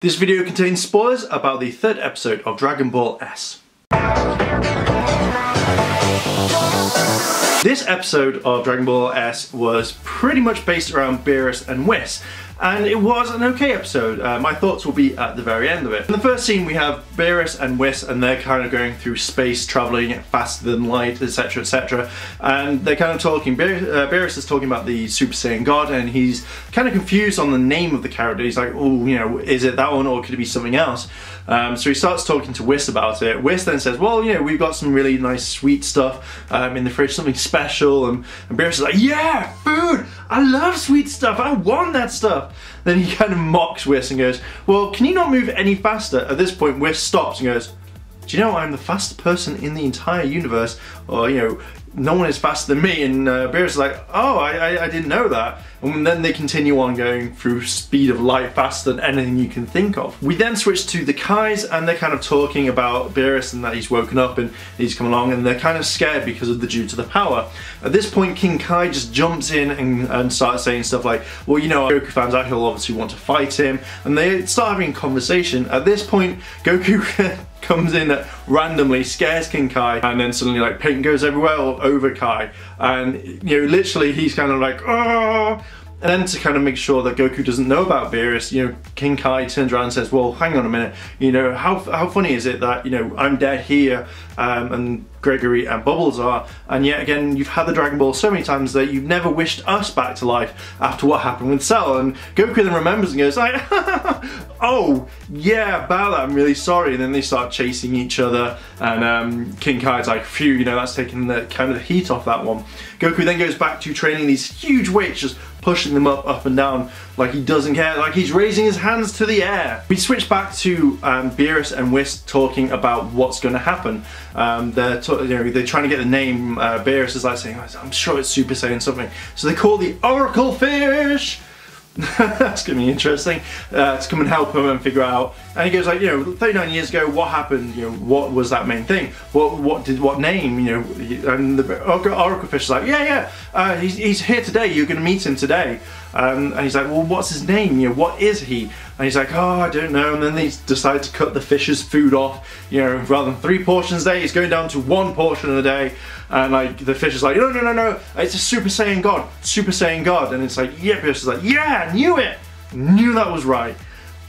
This video contains spoilers about the third episode of Dragon Ball S. This episode of Dragon Ball S was pretty much based around Burris and Whis, and it was an okay episode. My thoughts will be at the very end of it. In the first scene we have Burris and Whis, and they're kind of going through space, travelling faster than light, etc, etc, and they're kind of talking. Burris is talking about the Super Saiyan God, and he's kind of confused on the name of the character. He's like, oh, you know, is it that one or could it be something else? So he starts talking to Whis about it. Whis then says, well, you know, we've got some really nice sweet stuff in the fridge, something special, and Burris is like, yeah, food! I love sweet stuff, I want that stuff! Then he kind of mocks Whis and goes, well, can you not move any faster? At this point, Whis stops and goes, do you know I'm the fastest person in the entire universe? Or, you know, no one is faster than me. And Burris is like, oh, I didn't know that. And then they continue on going through speed of light, faster than anything you can think of. We then switch to the Kais, and they're kind of talking about Burris and that he's woken up and he's come along, and they're kind of scared because of the due to the power. At this point, King Kai just jumps in and starts saying stuff like, well, you know, Goku finds out he'll obviously want to fight him, and they start having a conversation. At this point, Goku comes in randomly, scares King Kai, and then suddenly like paint goes everywhere all over Kai, and you know, literally he's kind of like, oh. And then to kind of make sure that Goku doesn't know about Burris, you know, King Kai turns around and says, well, hang on a minute, you know, how funny is it that, you know, I'm dead here, and Gregory and Bubbles are, and yet again, you've had the Dragon Ball so many times that you've never wished us back to life after what happened with Cell. And Goku then remembers and goes like, oh, yeah, about that, I'm really sorry. And then they start chasing each other, and King Kai's like, phew, you know, that's taking the kind of the heat off that one. Goku then goes back to training these huge weights, just pushing them up and down like he doesn't care, like he's raising his hands to the air. We switch back to Burris and Whis talking about what's going to happen. They're trying to get the name. Burris is like saying, I'm sure it's Super Saiyan something. So they call the Oracle Fish. That's gonna be interesting to come and help him and figure out. And he goes like, you know, 39 years ago, what happened? You know, what was that main thing? What name? You know, and the Oracle Fish is like, yeah, he's here today. You're gonna meet him today. And he's like, well, what's his name? You know, what is he? And he's like, oh, I don't know. And then they decide to cut the fish's food off. You know, rather than 3 portions a day, he's going down to 1 portion a day. And like the fish is like, no, it's a Super Saiyan God, Super Saiyan God. And it's like, yeah, Burris is like, yeah, knew it, knew that was right.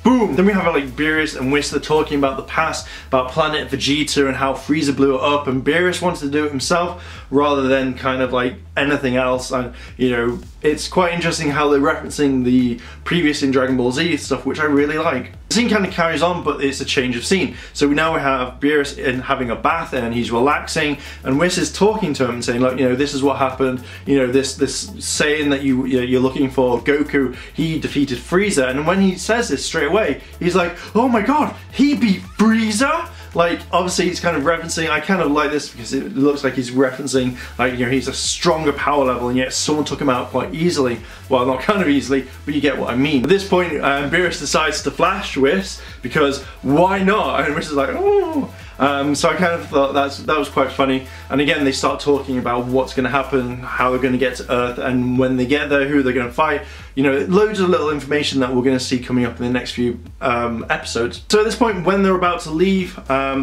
Boom! Then we have like Burris and Whis, they're talking about the past, about Planet Vegeta and how Frieza blew it up, and Burris wanted to do it himself rather than kind of like anything else. And you know, it's quite interesting how they're referencing the previous in Dragon Ball Z stuff, which I really like. The scene kind of carries on, but it's a change of scene. So now we have Burris having a bath and he's relaxing, and Whis is talking to him and saying, like, you know, this is what happened. You know, this Saiyan that you're looking for, Goku, he defeated Frieza. And when he says this straight away, he's like, oh my god, he beat Frieza? Like, obviously he's kind of referencing, I kind of like this because it looks like he's referencing, like, you know, he's a stronger power level, and yet someone took him out quite easily. Well, not kind of easily, but you get what I mean. At this point, Burris decides to flash Whis, because why not? And Whis is like, oh. So I kind of thought that was quite funny. And again, they start talking about what's going to happen, how they're going to get to Earth, and when they get there, who they're going to fight. You know, loads of little information that we're going to see coming up in the next few episodes. So at this point, when they're about to leave,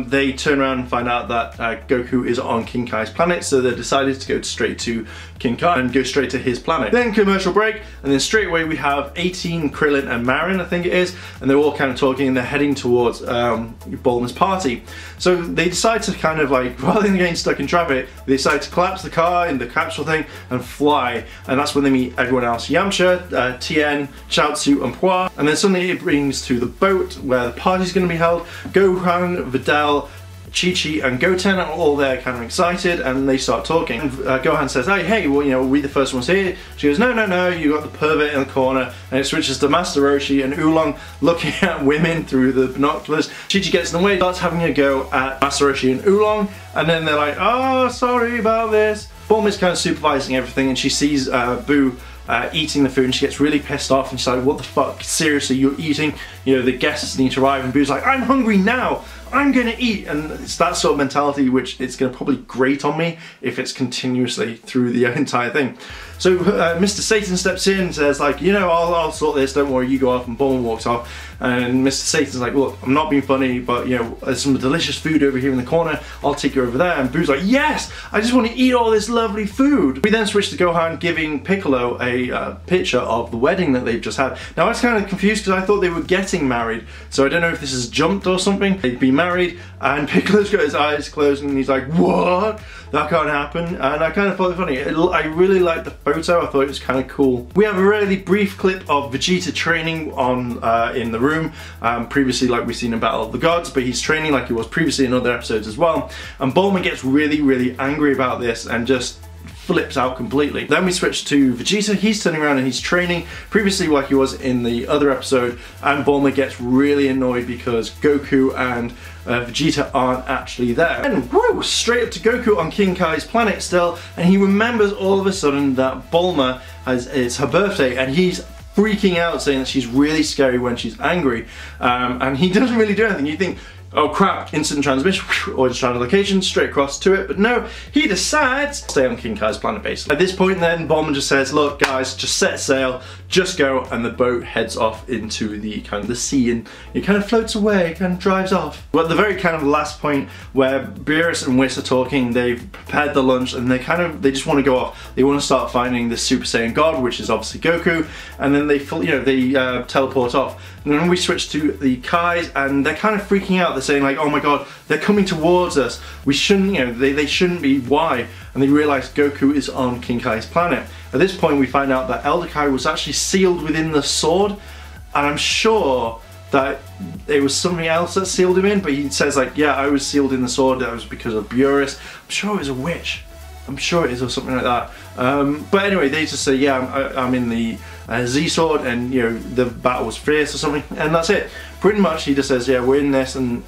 they turn around and find out that Goku is on King Kai's planet, so they decided to go straight to King Kai and go straight to his planet. Then commercial break, and then straight away we have 18, Krillin and Marin, I think it is, and they're all kind of talking, and they're heading towards Bulma's party. So they decide to kind of like, rather than getting stuck in traffic, they decide to collapse the car in the capsule thing and fly, and that's when they meet everyone else. Yamcha, Tien, Chaozu and Pua, and then suddenly it brings to the boat where the party's going to be held. Gohan, Videl, Chi-Chi and Goten are all there kind of excited, and they start talking. And Gohan says, hey, well, you know, we're the first ones here. She goes, no, you got the pervert in the corner. And it switches to Master Roshi and Oolong looking at women through the binoculars. Chi-Chi gets in the way, starts having a go at Master Roshi and Oolong, and then they're like, oh, sorry about this. Bulma's kind of supervising everything, and she sees Boo eating the food, and she gets really pissed off, and she's like, what the fuck, seriously, you're eating, you know, the guests need to arrive, and Boo's like, I'm hungry now, I'm gonna eat. And it's that sort of mentality which it's gonna probably grate on me if it's continuously through the entire thing. So Mr. Satan steps in and says like, you know, I'll sort this, don't worry, you go off, and Bulma walks off. And Mr. Satan's like, look, I'm not being funny, but you know, there's some delicious food over here in the corner, I'll take you over there. And Boo's like, yes, I just want to eat all this lovely food. We then switch to Gohan giving Piccolo a picture of the wedding that they've just had. Now I was kind of confused because I thought they were getting married, so I don't know if this is jumped or something. They'd be married, and Piccolo's got his eyes closed and he's like, what? That can't happen. And I kind of thought it funny. I really liked the photo, I thought it was kind of cool. We have a really brief clip of Vegeta training on in the room. Previously, like we've seen in Battle of the Gods, but he's training like he was previously in other episodes as well. And Bulma gets really angry about this and just flips out completely. Then we switch to Vegeta. He's turning around and he's training previously like he was in the other episode, and Bulma gets really annoyed because Goku and Vegeta aren't actually there. And woo, straight up to Goku on King Kai's planet still, and he remembers all of a sudden that Bulma it's her birthday, and he's freaking out saying that she's really scary when she's angry, and he doesn't really do anything. You think, oh crap, instant transmission, or just translocation straight across to it, but no, he decides to stay on King Kai's planet basically. At this point then, Bulma just says, look guys, just set sail, just go, and the boat heads off into the kind of the sea, and it kind of floats away, kind of drives off. But at the very kind of last point where Burris and Whis are talking, they've prepared the lunch, and they just want to go off. They want to start finding the Super Saiyan God, which is obviously Goku, and then they teleport off. And then we switch to the Kais, and they're kind of freaking out. They're saying like, oh my god, they're coming towards us. We shouldn't, you know, they shouldn't be. Why? And they realize Goku is on King Kai's planet. At this point we find out that Elder Kai was actually sealed within the sword, and I'm sure that it was something else that sealed him in, but he says like, yeah, I was sealed in the sword, that was because of Burris. I'm sure it was a witch. I'm sure it is, or something like that. But anyway, they just say, yeah, I'm in the Z sword, and you know, the battle was fierce or something, and that's it. Pretty much he just says, yeah, we're in this, and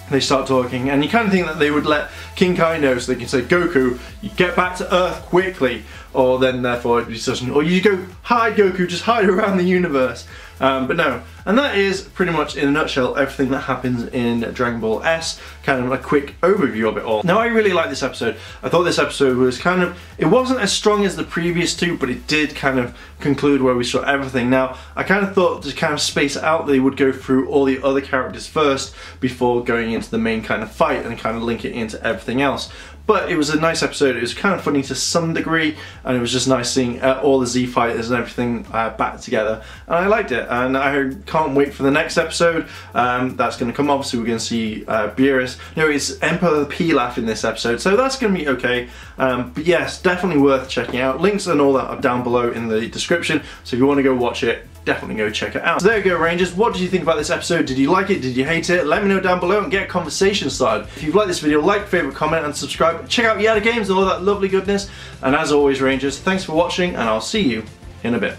they start talking, and you kind of think that they would let King Kai know so they can say, Goku, you get back to Earth quickly, or then therefore it doesn't, or you go, hide Goku, just hide around the universe. But no, and that is pretty much in a nutshell everything that happens in Dragon Ball S, kind of a quick overview of it all. Now I really like this episode. I thought this episode was kind of, it wasn't as strong as the previous two, but it did kind of conclude where we saw everything. Now I kind of thought to kind of space it out, they would go through all the other characters first before going into the main kind of fight and kind of link it into everything else. But it was a nice episode. It was kind of funny to some degree, and it was just nice seeing all the Z fighters and everything back together, and I liked it. And I can't wait for the next episode that's going to come. Obviously we're going to see Burris. No, it's Emperor Pilaf in this episode, so that's going to be okay. But yes, definitely worth checking out. Links and all that are down below in the description, so if you want to go watch it, definitely go check it out. So there you go, Rangers. What did you think about this episode? Did you like it? Did you hate it? Let me know down below and get a conversation started. If you've liked this video, like, favourite, comment and subscribe. Check out Yada Games and all that lovely goodness. And as always, Rangers, thanks for watching, and I'll see you in a bit.